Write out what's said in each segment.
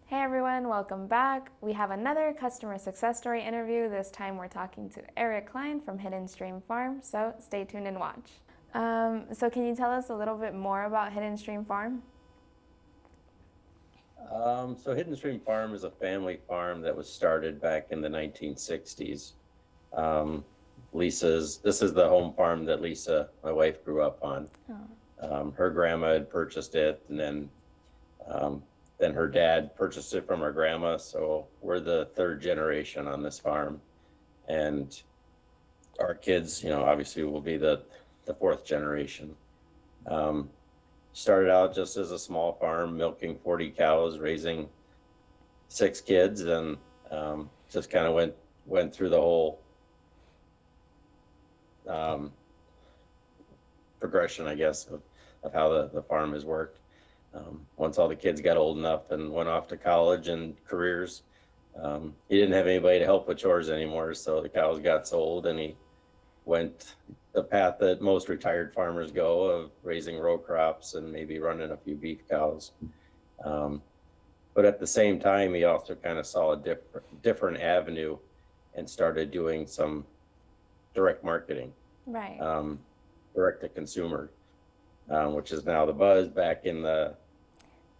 Hey everyone, welcome back. We have another customer success story interview. This time we're talking to Eric Klein from Hidden Stream Farm, so stay tuned and watch. So can you tell us a little bit more about Hidden Stream Farm? So Hidden Stream Farm is a family farm that was started back in the 1960s. Um, this is the home farm that Lisa, my wife, grew up on. Her grandma had purchased it, and then her dad purchased it from her grandma. So we're the third generation on this farm, and our kids, obviously will be the fourth generation. Um, Started out just as a small farm, milking 40 cows, raising 6 kids, and just kind of went through the whole um, progression, I guess, of how the farm has worked. Once all the kids got old enough and went off to college and careers, he didn't have anybody to help with chores anymore, so the cows got sold, and he went the path that most retired farmers go of raising row crops and maybe running a few beef cows. Um, but at the same time, he also kind of saw a different avenue and started doing some direct marketing, Right. um, direct to consumer, which is now the buzz. Back in the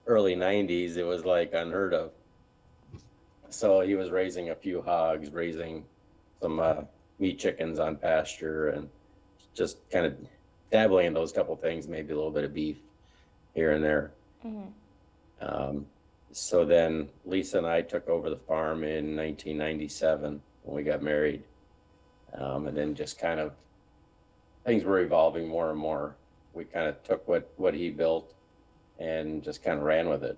early 90s, it was like unheard of. So he was raising a few hogs, raising some meat chickens on pasture, and just kind of dabbling in those couple things, maybe a little bit of beef here and there. Hmm. Um, so then Lisa and I took over the farm in 1997 when we got married. And then just kind of things were evolving more and more. We kind of took what he built and just kind of ran with it.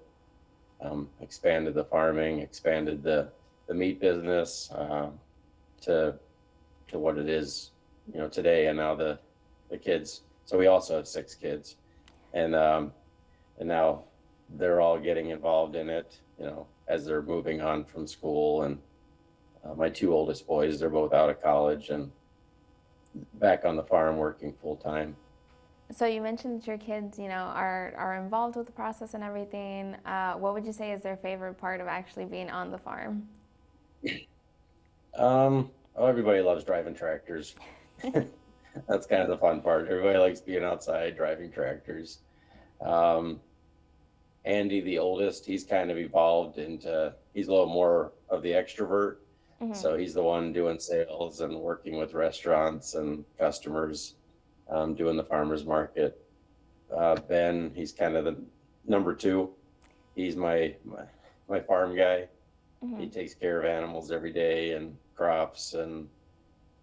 Expanded the farming, expanded the meat business to what it is, today. And now the kids. So we also have 6 kids, and now they're all getting involved in it, as they're moving on from school. And my 2 oldest boys, they're both out of college and back on the farm working full time. So you mentioned that your kids, are involved with the process and everything. What would you say is their favorite part of actually being on the farm? Oh, everybody loves driving tractors. That's kind of the fun part. Everybody likes being outside driving tractors. Um, Andy, the oldest, he's kind of evolved into, he's a little more of the extrovert. Hmm. So he's the one doing sales and working with restaurants and customers, doing the farmer's market. Ben, he's kind of the number two. He's my farm guy. Hmm. He takes care of animals every day and crops and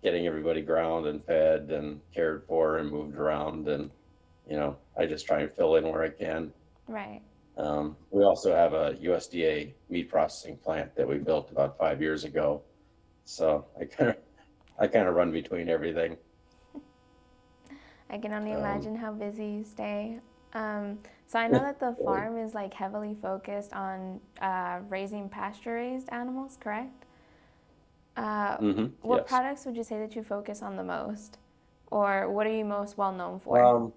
getting everybody ground and fed and cared for and moved around. And, I just try and fill in where I can. Right. We also have a USDA meat processing plant that we built about 5 years ago. So I kind of run between everything. I can only Um, imagine how busy you stay. So I know that the farm is like heavily focused on raising pasture-raised animals, correct? What yes. products would you say that you focus on the most, or what are you most well known for? Um,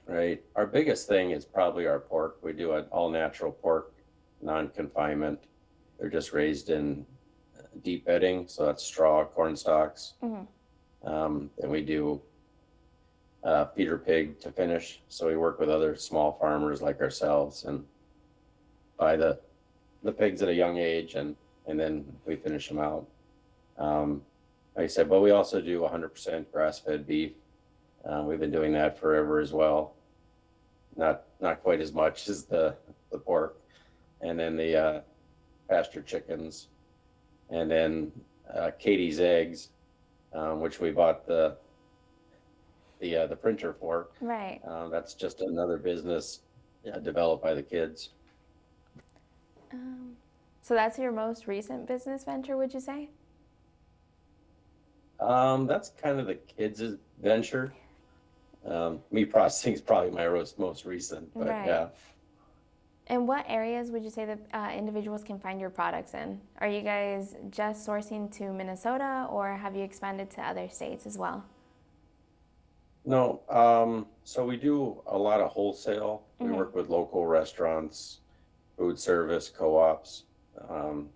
right. Our biggest thing is probably our pork. We do an all natural pork, non-confinement. They're just raised in deep bedding, so that's straw, corn stalks. Hmm. And we do feeder pig to finish. So we work with other small farmers like ourselves and buy the pigs at a young age, and then we finish them out. Um, like I said, but we also do 100% grass-fed beef. We've been doing that forever as well. Not quite as much as the pork, and then the pasture chickens, and then Katie's eggs, which we bought the printer for. Right. That's just another business developed by the kids. Um, so that's your most recent business venture, would you say? That's kind of the kids' venture. Meat processing is probably my most recent, but Right. yeah. And what areas would you say that individuals can find your products in? Are you guys just sourcing to Minnesota, or have you expanded to other states as well? No, so we do a lot of wholesale. We Hmm. work with local restaurants, food service, co-ops, um,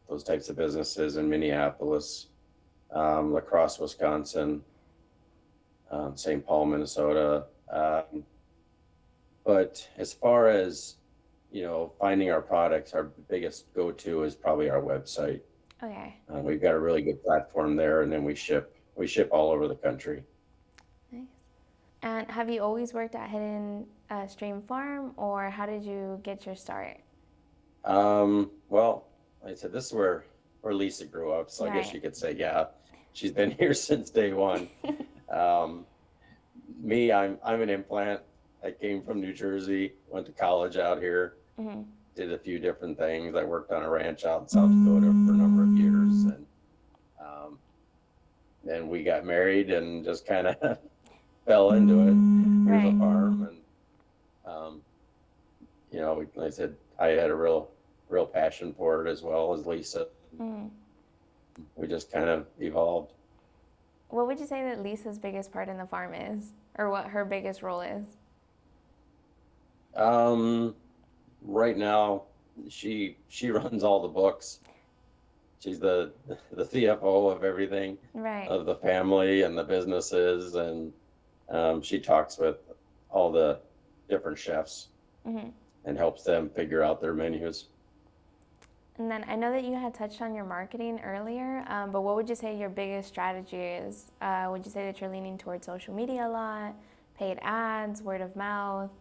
those types of businesses in Minneapolis, La Crosse, Wisconsin, St. Paul, Minnesota. But as far as, finding our products, our biggest go-to is probably our website. Okay. We've got a really good platform there, and then we ship all over the country. Nice. And have you always worked at Hidden Stream Farm, or how did you get your start? Well, like I said, this is where Lisa grew up, so I guess Right. you could say, yeah, she's been here since day one. Um, Me, I'm an implant. I came from New Jersey, went to college out here, Hmm. did a few different things. I worked on a ranch out in South Dakota for a number of years, and um, then we got married and just kind of fell into it. Here's a Right. farm, and um, like I said, I had a real passion for it as well as Lisa. Hmm. We just kind of evolved. What would you say that Lisa's biggest part in the farm is, or what her biggest role is? Um, right now, she runs all the books. She's the CFO of everything, Right. of the family and the businesses, and she talks with all the different chefs Hmm. and helps them figure out their menus. And then I know that you had touched on your marketing earlier, but what would you say your biggest strategy is? Would you say that you're leaning towards social media a lot, paid ads, word of mouth?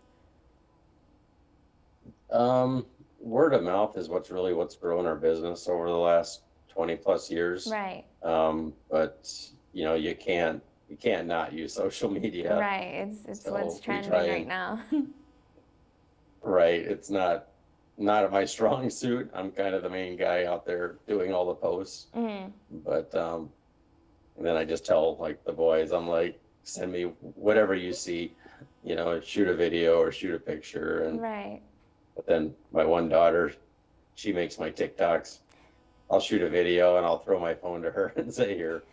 Word of mouth is what's grown our business over the last 20 plus years. Right. But you can't not use social media. Right. It's what's So we trending try right and now. right, it's not my strong suit. I'm kind of the main guy out there doing all the posts. Hmm. But and then I just tell like the boys, I'm like, send me whatever you see, shoot a video or shoot a picture. And Right. but then my one daughter, she makes my TikToks. I'll shoot a video and I'll throw my phone to her and say, here,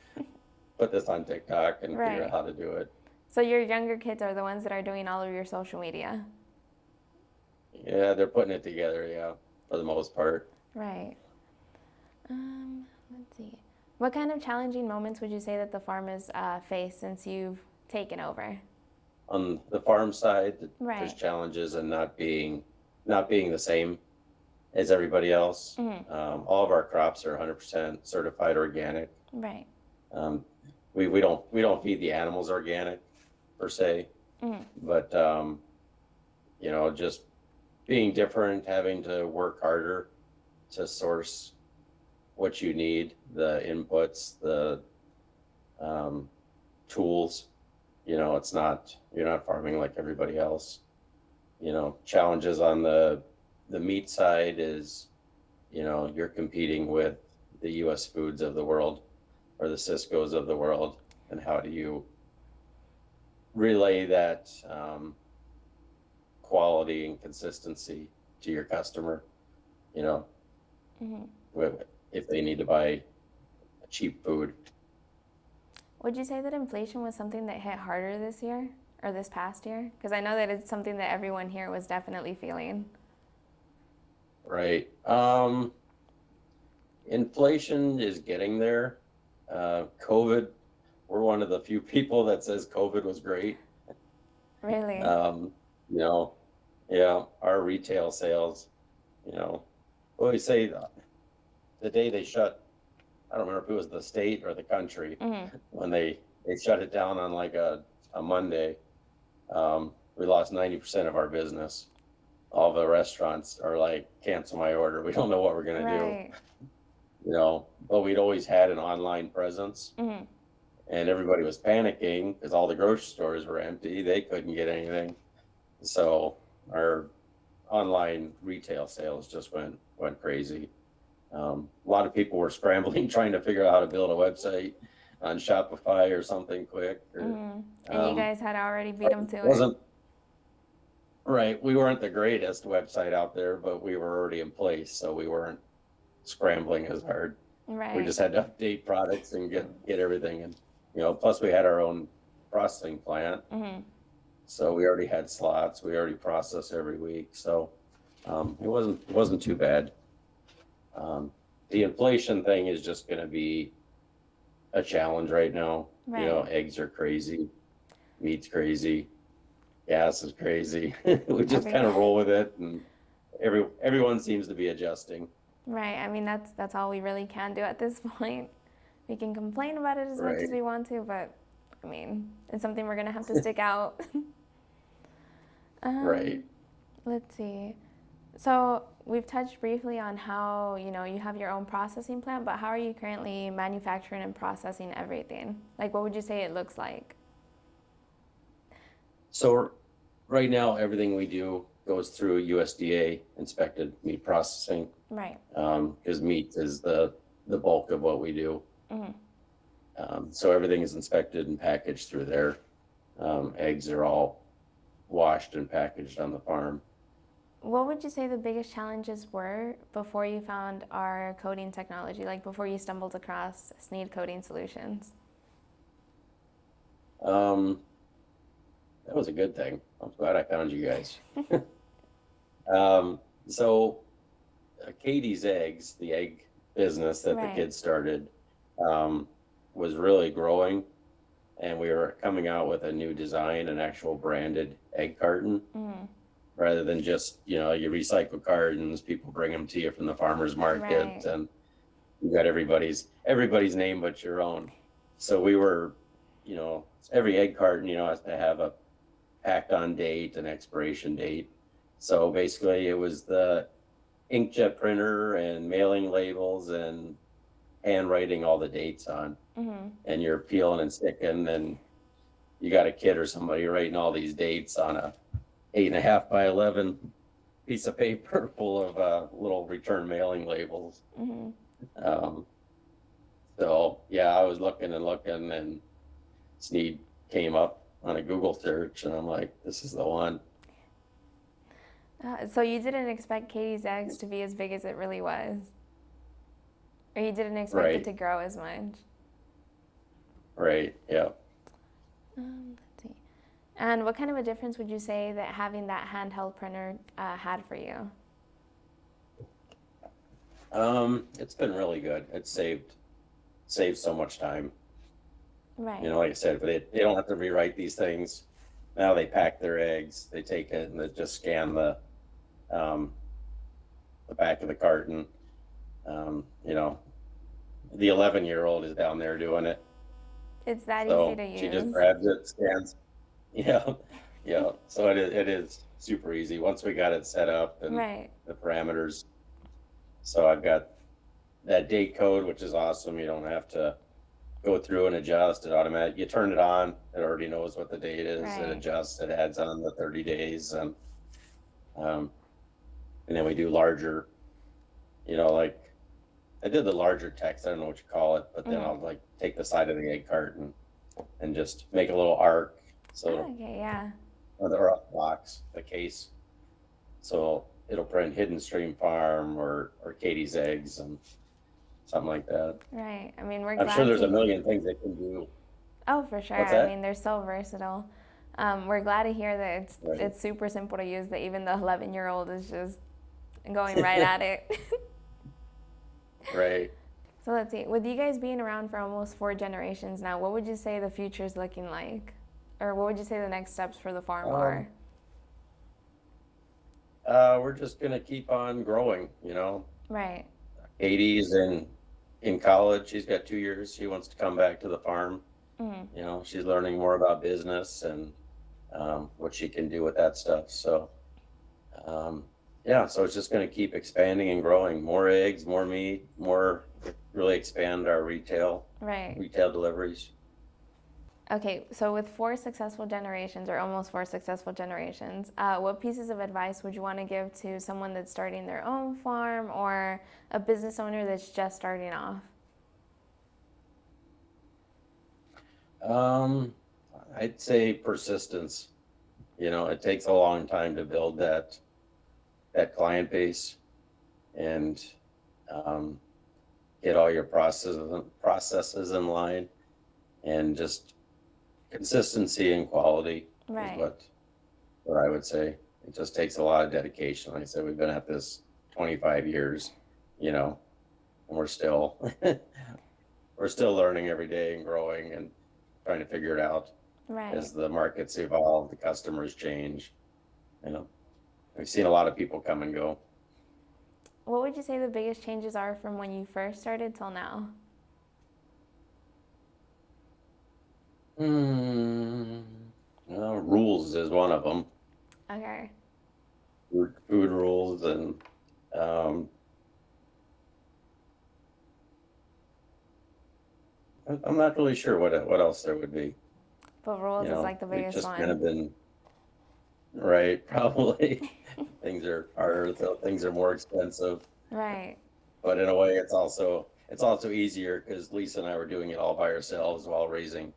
put this on TikTok and figure Right. out how to do it. So your younger kids are the ones that are doing all of your social media. Yeah, they're putting it together, yeah, for the most part. Right. Let's see. What kind of challenging moments would you say that the farm has faced since you've taken over? On the farm side, there's Right. challenges in not being the same as everybody else. Hmm. All of our crops are 100% certified organic. Right. Um, we don't feed the animals organic per se, Hmm. but just being different, having to work harder to source what you need, the inputs, the tools. You're not farming like everybody else. Challenges on the meat side is, you're competing with the US Foods of the world or the Cisco's of the world. And how do you relay that quality and consistency to your customer, you know, Hmm. if they need to buy cheap food? Would you say that inflation was something that hit harder this year or this past year? Because I know that it's something that everyone here was definitely feeling. Right. Inflation is getting there. COVID, we're one of the few people that says COVID was great. Really? You know, yeah, our retail sales, what we say the day they shut, I don't remember if it was the state or the country, Hmm. when they shut it down on like a Monday, we lost 90% of our business. All the restaurants are like, cancel my order. We don't know what we're gonna Right. do. But we'd always had an online presence, Hmm. and everybody was panicking because all the grocery stores were empty. They couldn't get anything. So our online retail sales just went crazy. A lot of people were scrambling, trying to figure out how to build a website on Shopify or something quick. Hmm. And you guys had already beat them to it. Wasn't right. We weren't the greatest website out there, but we were already in place, so we weren't scrambling as hard. Right. We just had to update products and get everything. And plus we had our own processing plant, Hmm. so we already had slots. We already process every week, so It wasn't too bad. The inflation thing is just going to be a challenge right now. You know, Right. eggs are crazy, meat's crazy, gas is crazy. We just Every kind of roll with it, and everyone seems to be adjusting. right. I mean, that's all we really can do at this point. We can complain about it as much as Right, we want to, but I mean, it's something we're gonna have to stick out. right. um, let's see. So we've touched briefly on how, you have your own processing plant, but how are you currently manufacturing and processing everything? Like, what would you say it looks like? So right now, everything we do goes through USDA inspected meat processing, Right. because meat is the bulk of what we do. Hmm. So everything is inspected and packaged through there. Eggs are all washed and packaged on the farm. What would you say the biggest challenges were before you found our coding technology, like before you stumbled across SNEED coding solutions? Um, that was a good thing. I'm glad I found you guys. So Katie's Eggs, the egg business that the Right. kids started, um, was really growing, and we were coming out with a new design, an actual branded egg carton, Mm. rather than just, you recycle cartons, people bring them to you from the farmer's market, Right. and you got everybody's name but your own. So we were, every egg carton, has to have a packed on date and expiration date. So basically, it was the inkjet printer and mailing labels and handwriting all the dates on, Hmm. and you're peeling and sticking, and you got a kid or somebody writing all these dates on a 8.5 by 11 piece of paper full of little return mailing labels. Hmm. Um, so yeah, I was looking and looking, and Sneed came up on a Google search, and I'm like, this is the one. So you didn't expect Katie's eggs to be as big as it really was, or you didn't expect it Right, to grow as much. right, yeah. Let's see. And what kind of a difference would you say that having that handheld printer had for you? It's been really good. It saved so much time. Right. Like I said, they don't have to rewrite these things. Now they pack their eggs, they take it and they just scan um, the back of the carton. Um, you know, the 11-year-old is down there doing it. It's that easy So to she just use. grabs it, scans. Yeah, yeah. So it is super easy once we got it set up and Right. the parameters. So I've got that date code, which is awesome. You don't have to go through and adjust it automatic. You turn it on, it already knows what the date is. It Right. adjusts, it adds on the 30 days, um, and then we do larger. Like I did the larger text. I don't know what you call it, but then Hmm. I'll like take the side of the egg carton and just make a little arc. Oh, So okay. Yeah. or the box, the case. So it'll print Hidden Stream Farm or Katie's Eggs and something like that. Right. I mean, we're I'm sure glad there's a to. million things they can do. Oh, for sure. What's I that? mean, they're so versatile. We're glad to hear that it's Right. it's super simple to use. That even the 11-year-old is just going right at it. Right. So let's see. With you guys being around for almost 4 generations now, what would you say the future's looking like? Or what would you say the next steps for the farm Um, are? we're just gonna keep on growing. Right. Katie's in college. She's got 2 years. She wants to come back to the farm. Mm. She's learning more about business and what she can do with that stuff. So um, yeah, so it's just going to keep expanding and growing. More eggs, more meat, more really expand our Right. retail deliveries. Okay, so with 4 successful generations, or almost 4 successful generations, what pieces of advice would you want to give to someone that's starting their own farm or a business owner that's just starting off? Um, I'd say persistence. It takes a long time to build that client base and um, get all your processes in line, and just consistency and quality is Right. what I would say. it just takes a lot of dedication. Like I said, we've been at this 25 years, you know, and we're still we're still learning every day and growing and trying to figure it out Right. as the markets evolve, the customers change. You know, we've seen a lot of people come and go. What would you say the biggest changes are from when you first started till now? Well, rules is one of them. Okay. Food rules, and um, I'm not really sure what else there would be. But rules You is know, like the we've biggest just kind of one. been right. Probably things are harder, so things are more expensive. Right. But in a way, it's also easier because Lisa and I were doing it all by ourselves while raising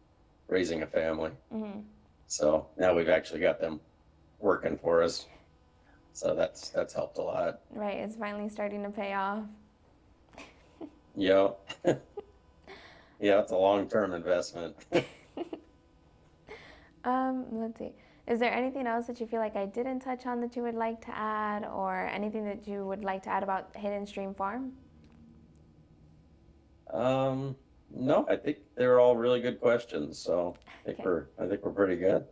a family. Hmm. So now we've actually got them working for us. So that's helped a lot. Right. It's finally starting to pay off. Yeah. Yeah, it's a long-term investment. Let's see. Is there anything else that you feel like I didn't touch on that you would like to add, or anything that you would like to add about Hidden Stream Farm? Um, no, I think they're all really good questions. So Okay. I think we're pretty good.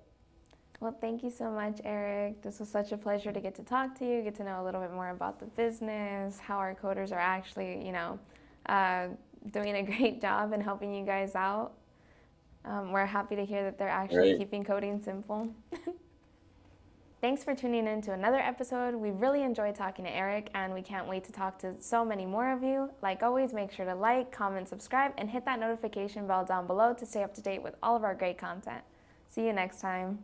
Well, thank you so much, Eric. This was such a pleasure to get to talk to you, get to know a little bit more about the business, how our coders are actually, uh, doing a great job and helping you guys out. We're happy to hear that they're actually Great. keeping coding simple. Thanks for tuning in to another episode. We really enjoyed talking to Eric, and we can't wait to talk to so many more of you. Like always, make sure to like, comment, subscribe, and hit that notification bell down below to stay up to date with all of our great content. See you next time.